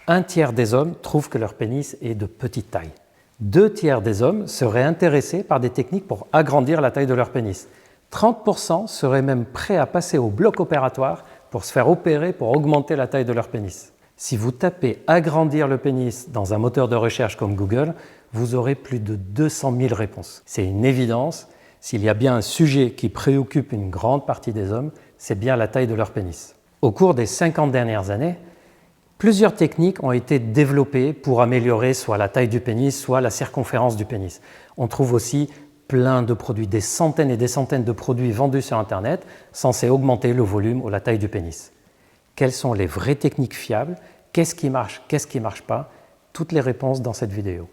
Un tiers des hommes trouvent que leur pénis est de petite taille. 2 tiers des hommes seraient intéressés par des techniques pour agrandir la taille de leur pénis. 30% seraient même prêts à passer au bloc opératoire pour se faire opérer pour augmenter la taille de leur pénis. Si vous tapez « agrandir le pénis » dans un moteur de recherche comme Google, vous aurez plus de 200 000 réponses. C'est une évidence, s'il y a bien un sujet qui préoccupe une grande partie des hommes, c'est bien la taille de leur pénis. Au cours des 50 dernières années, plusieurs techniques ont été développées pour améliorer soit la taille du pénis, soit la circonférence du pénis. On trouve aussi plein de produits, des centaines et des centaines de produits vendus sur Internet censés augmenter le volume ou la taille du pénis. Quelles sont les vraies techniques fiables? Qu'est-ce qui marche? Qu'est-ce qui ne marche pas? Toutes les réponses dans cette vidéo.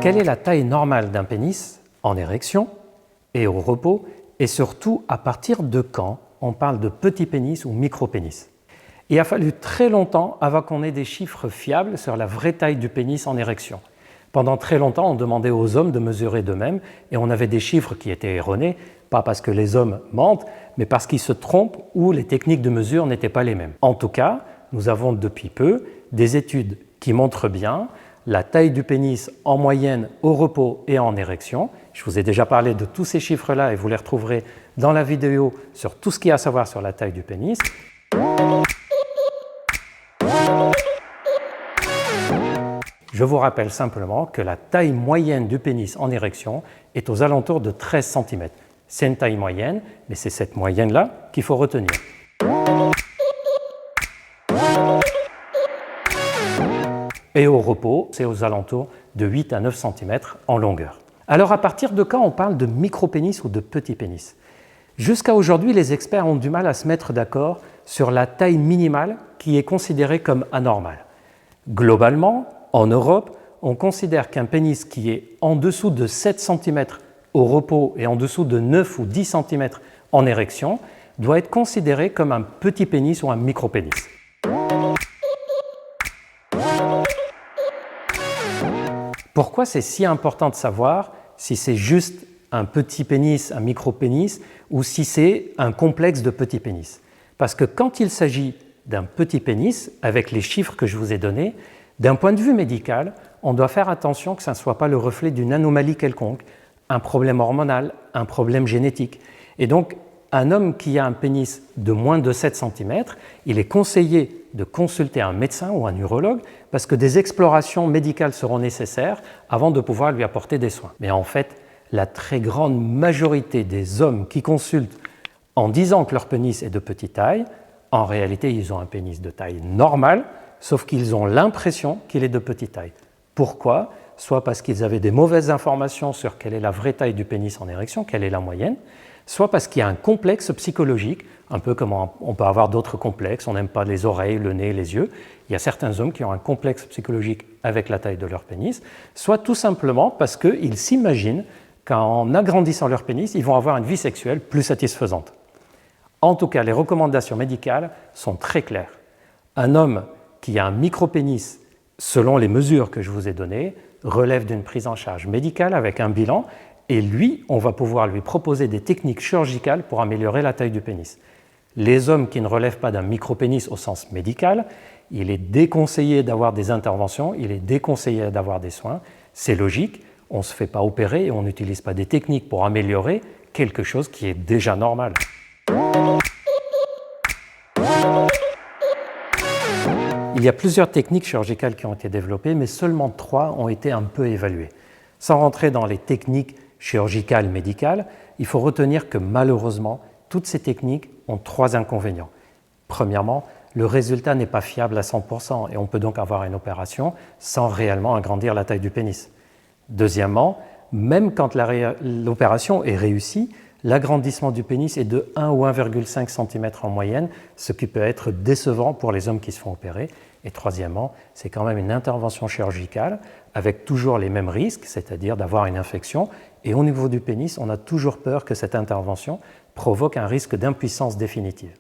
Quelle est la taille normale d'un pénis en érection et au repos? Et surtout, à partir de quand on parle de petit pénis ou micro-pénis? Il a fallu très longtemps avant qu'on ait des chiffres fiables sur la vraie taille du pénis en érection. Pendant très longtemps, on demandait aux hommes de mesurer d'eux-mêmes et on avait des chiffres qui étaient erronés, pas parce que les hommes mentent, mais parce qu'ils se trompent ou les techniques de mesure n'étaient pas les mêmes. En tout cas, nous avons depuis peu des études qui montrent bien la taille du pénis en moyenne au repos et en érection. Je vous ai déjà parlé de tous ces chiffres-là et vous les retrouverez dans la vidéo sur tout ce qu'il y a à savoir sur la taille du pénis. Je vous rappelle simplement que la taille moyenne du pénis en érection est aux alentours de 13 cm. C'est une taille moyenne, mais c'est cette moyenne-là qu'il faut retenir. Et au repos, c'est aux alentours de 8 à 9 cm en longueur. Alors à partir de quand on parle de micro-pénis ou de petit pénis? Jusqu'à aujourd'hui, les experts ont du mal à se mettre d'accord sur la taille minimale qui est considérée comme anormale. Globalement, en Europe, on considère qu'un pénis qui est en dessous de 7 cm au repos et en dessous de 9 ou 10 cm en érection doit être considéré comme un petit pénis ou un micro-pénis. Pourquoi c'est si important de savoir si c'est juste un petit pénis, un micro-pénis, ou si c'est un complexe de petit pénis? Parce que quand il s'agit d'un petit pénis, avec les chiffres que je vous ai donnés, d'un point de vue médical, on doit faire attention que ça ne soit pas le reflet d'une anomalie quelconque, un problème hormonal, un problème génétique. Et donc, un homme qui a un pénis de moins de 7 cm, il est conseillé de consulter un médecin ou un urologue parce que des explorations médicales seront nécessaires avant de pouvoir lui apporter des soins. Mais en fait, la très grande majorité des hommes qui consultent en disant que leur pénis est de petite taille, en réalité, ils ont un pénis de taille normale, sauf qu'ils ont l'impression qu'il est de petite taille. Pourquoi? Soit parce qu'ils avaient des mauvaises informations sur quelle est la vraie taille du pénis en érection, quelle est la moyenne, soit parce qu'il y a un complexe psychologique, un peu comme on peut avoir d'autres complexes, on n'aime pas les oreilles, le nez, les yeux. Il y a certains hommes qui ont un complexe psychologique avec la taille de leur pénis, soit tout simplement parce qu'ils s'imaginent qu'en agrandissant leur pénis, ils vont avoir une vie sexuelle plus satisfaisante. En tout cas, les recommandations médicales sont très claires. Un homme qui a un micro-pénis, selon les mesures que je vous ai données, relève d'une prise en charge médicale avec un bilan, et lui, on va pouvoir lui proposer des techniques chirurgicales pour améliorer la taille du pénis. Les hommes qui ne relèvent pas d'un micro-pénis au sens médical, il est déconseillé d'avoir des interventions, il est déconseillé d'avoir des soins. C'est logique, on ne se fait pas opérer et on n'utilise pas des techniques pour améliorer quelque chose qui est déjà normal. Il y a plusieurs techniques chirurgicales qui ont été développées, mais seulement 3 ont été un peu évaluées. Sans rentrer dans les techniques chirurgicales médicales, il faut retenir que malheureusement, toutes ces techniques ont 3 inconvénients. Premièrement, le résultat n'est pas fiable à 100% et on peut donc avoir une opération sans réellement agrandir la taille du pénis. Deuxièmement, même quand l'opération est réussie, l'agrandissement du pénis est de 1 ou 1,5 cm en moyenne, ce qui peut être décevant pour les hommes qui se font opérer. Et troisièmement, c'est quand même une intervention chirurgicale avec toujours les mêmes risques, c'est-à-dire d'avoir une infection. Et au niveau du pénis, on a toujours peur que cette intervention provoque un risque d'impuissance définitive.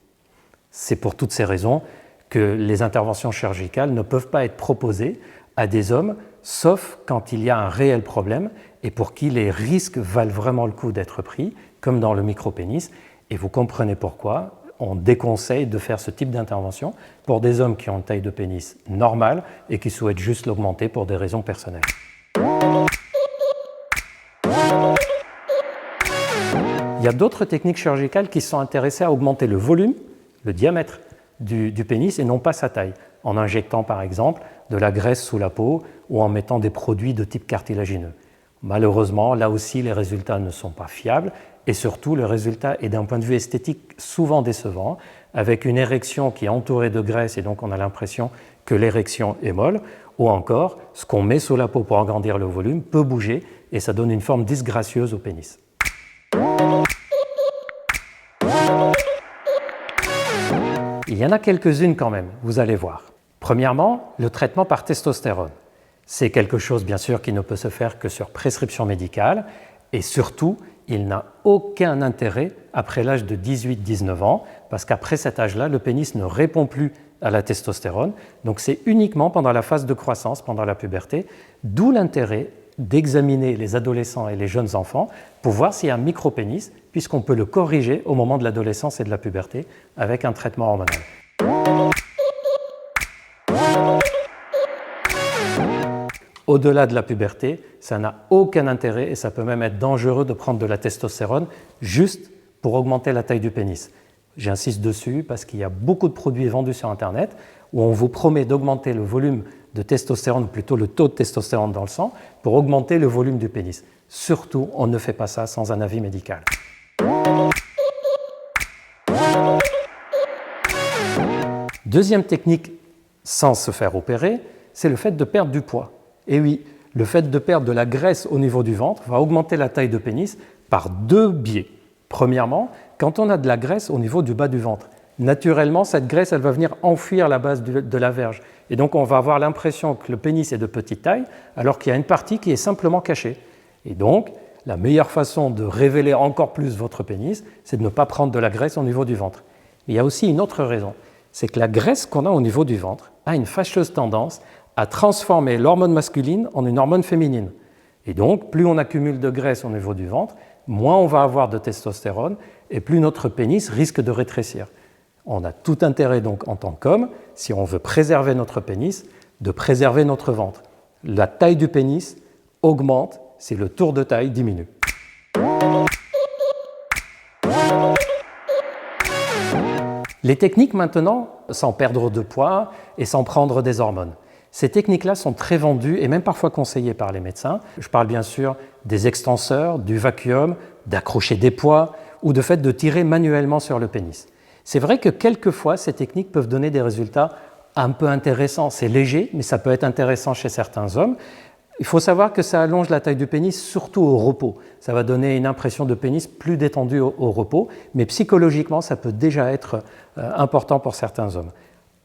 C'est pour toutes ces raisons que les interventions chirurgicales ne peuvent pas être proposées à des hommes, sauf quand il y a un réel problème et pour qui les risques valent vraiment le coup d'être pris, comme dans le micro-pénis. Et vous comprenez pourquoi on déconseille de faire ce type d'intervention pour des hommes qui ont une taille de pénis normale et qui souhaitent juste l'augmenter pour des raisons personnelles. Il y a d'autres techniques chirurgicales qui sont intéressées à augmenter le volume, le diamètre du pénis et non pas sa taille, en injectant par exemple de la graisse sous la peau ou en mettant des produits de type cartilagineux. Malheureusement, là aussi, les résultats ne sont pas fiables et surtout, le résultat est d'un point de vue esthétique souvent décevant, avec une érection qui est entourée de graisse et donc on a l'impression que l'érection est molle, ou encore, ce qu'on met sous la peau pour agrandir le volume peut bouger et ça donne une forme disgracieuse au pénis. Il y en a quelques-unes quand même, vous allez voir. Premièrement, le traitement par testostérone. C'est quelque chose, bien sûr, qui ne peut se faire que sur prescription médicale et surtout, il n'a aucun intérêt après l'âge de 18-19 ans parce qu'après cet âge-là, le pénis ne répond plus à la testostérone. Donc, c'est uniquement pendant la phase de croissance, pendant la puberté, d'où l'intérêt d'examiner les adolescents et les jeunes enfants pour voir s'il y a un micropénis, puisqu'on peut le corriger au moment de l'adolescence et de la puberté avec un traitement hormonal. Au-delà de la puberté, ça n'a aucun intérêt et ça peut même être dangereux de prendre de la testostérone juste pour augmenter la taille du pénis. J'insiste dessus parce qu'il y a beaucoup de produits vendus sur Internet où on vous promet d'augmenter le volume de testostérone, ou plutôt le taux de testostérone dans le sang, pour augmenter le volume du pénis. Surtout, on ne fait pas ça sans un avis médical. Deuxième technique sans se faire opérer, c'est le fait de perdre du poids. Et oui, le fait de perdre de la graisse au niveau du ventre va augmenter la taille de pénis par deux biais. Premièrement, quand on a de la graisse au niveau du bas du ventre, naturellement, cette graisse elle va venir enfouir la base de la verge. Et donc, on va avoir l'impression que le pénis est de petite taille, alors qu'il y a une partie qui est simplement cachée. Et donc, la meilleure façon de révéler encore plus votre pénis, c'est de ne pas prendre de la graisse au niveau du ventre. Mais il y a aussi une autre raison, c'est que la graisse qu'on a au niveau du ventre a une fâcheuse tendance à transformer l'hormone masculine en une hormone féminine. Et donc, plus on accumule de graisse au niveau du ventre, moins on va avoir de testostérone et plus notre pénis risque de rétrécir. On a tout intérêt donc en tant qu'homme, si on veut préserver notre pénis, de préserver notre ventre. La taille du pénis augmente si le tour de taille diminue. Les techniques maintenant, sans perdre de poids et sans prendre des hormones. Ces techniques-là sont très vendues et même parfois conseillées par les médecins. Je parle bien sûr des extenseurs, du vacuum, d'accrocher des poids ou de fait de tirer manuellement sur le pénis. C'est vrai que quelquefois, ces techniques peuvent donner des résultats un peu intéressants. C'est léger, mais ça peut être intéressant chez certains hommes. Il faut savoir que ça allonge la taille du pénis, surtout au repos. Ça va donner une impression de pénis plus détendue au repos, mais psychologiquement, ça peut déjà être important pour certains hommes.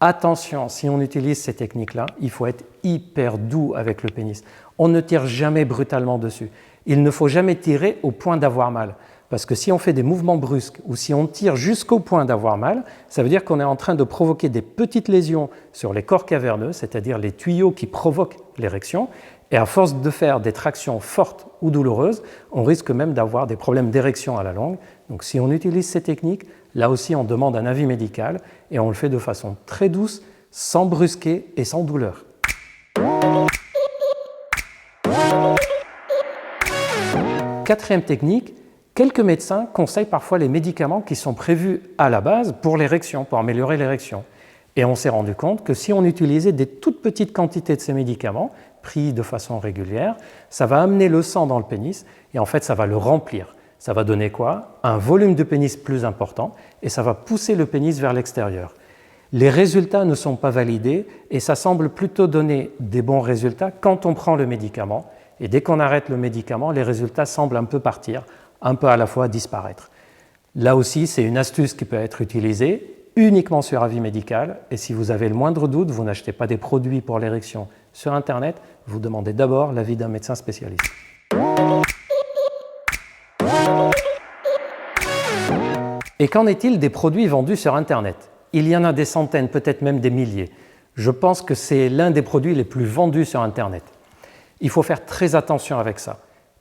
Attention, si on utilise ces techniques-là, il faut être hyper doux avec le pénis. On ne tire jamais brutalement dessus. Il ne faut jamais tirer au point d'avoir mal. Parce que si on fait des mouvements brusques ou si on tire jusqu'au point d'avoir mal, ça veut dire qu'on est en train de provoquer des petites lésions sur les corps caverneux, c'est-à-dire les tuyaux qui provoquent l'érection. Et à force de faire des tractions fortes ou douloureuses, on risque même d'avoir des problèmes d'érection à la longue. Donc si on utilise ces techniques, là aussi on demande un avis médical et on le fait de façon très douce, sans brusquer et sans douleur. Quatrième technique, quelques médecins conseillent parfois les médicaments qui sont prévus à la base pour l'érection, pour améliorer l'érection. Et on s'est rendu compte que si on utilisait des toutes petites quantités de ces médicaments, pris de façon régulière, ça va amener le sang dans le pénis et en fait ça va le remplir. Ça va donner quoi? Un volume de pénis plus important et ça va pousser le pénis vers l'extérieur. Les résultats ne sont pas validés et ça semble plutôt donner des bons résultats quand on prend le médicament. Et dès qu'on arrête le médicament, les résultats semblent un peu partir, un peu à la fois disparaître. Là aussi, c'est une astuce qui peut être utilisée uniquement sur avis médical. Et si vous avez le moindre doute, vous n'achetez pas des produits pour l'érection sur Internet, vous demandez d'abord l'avis d'un médecin spécialiste. Et qu'en est-il des produits vendus sur Internet? Il y en a des centaines, peut-être même des milliers. Je pense que c'est l'un des produits les plus vendus sur Internet. Il faut faire très attention avec ça.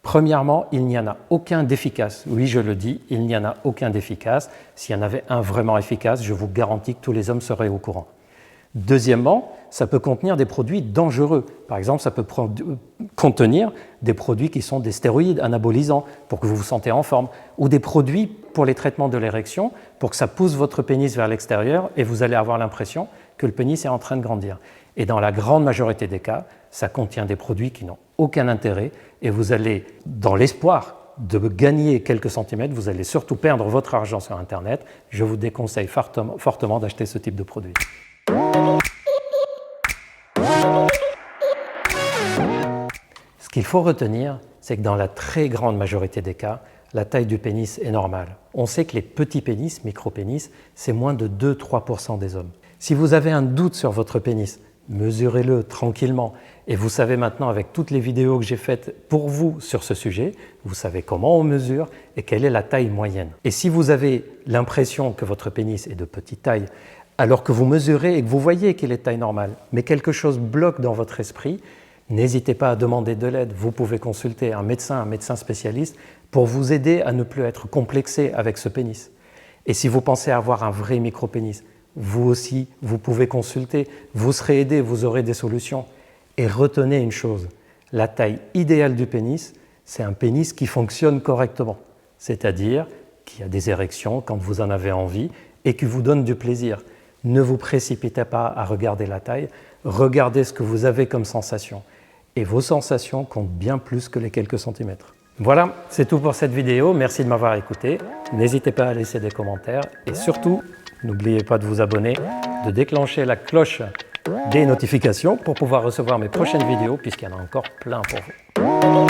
Premièrement, il n'y en a aucun d'efficace. Oui, je le dis, il n'y en a aucun d'efficace. S'il y en avait un vraiment efficace, je vous garantis que tous les hommes seraient au courant. Deuxièmement, ça peut contenir des produits dangereux. Par exemple, ça peut contenir des produits qui sont des stéroïdes anabolisants pour que vous vous sentez en forme, ou des produits pour les traitements de l'érection pour que ça pousse votre pénis vers l'extérieur et vous allez avoir l'impression que le pénis est en train de grandir. Et dans la grande majorité des cas, ça contient des produits qui n'ont aucun intérêt et vous allez, dans l'espoir de gagner quelques centimètres, vous allez surtout perdre votre argent sur Internet. Je vous déconseille fortement d'acheter ce type de produit. Ce qu'il faut retenir, c'est que dans la très grande majorité des cas, la taille du pénis est normale. On sait que les petits pénis, micro-pénis, c'est moins de 2-3% des hommes. Si vous avez un doute sur votre pénis, mesurez-le tranquillement. Et vous savez maintenant, avec toutes les vidéos que j'ai faites pour vous sur ce sujet, vous savez comment on mesure et quelle est la taille moyenne. Et si vous avez l'impression que votre pénis est de petite taille, alors que vous mesurez et que vous voyez qu'il est de taille normale, mais quelque chose bloque dans votre esprit, n'hésitez pas à demander de l'aide. Vous pouvez consulter un médecin spécialiste pour vous aider à ne plus être complexé avec ce pénis. Et si vous pensez avoir un vrai micro-pénis, vous aussi, vous pouvez consulter, vous serez aidé, vous aurez des solutions. Et retenez une chose, la taille idéale du pénis, c'est un pénis qui fonctionne correctement, c'est-à-dire qui a des érections quand vous en avez envie et qui vous donne du plaisir. Ne vous précipitez pas à regarder la taille, regardez ce que vous avez comme sensation. Et vos sensations comptent bien plus que les quelques centimètres. Voilà, c'est tout pour cette vidéo. Merci de m'avoir écouté. N'hésitez pas à laisser des commentaires et surtout, n'oubliez pas de vous abonner, de déclencher la cloche des notifications pour pouvoir recevoir mes prochaines vidéos puisqu'il y en a encore plein pour vous.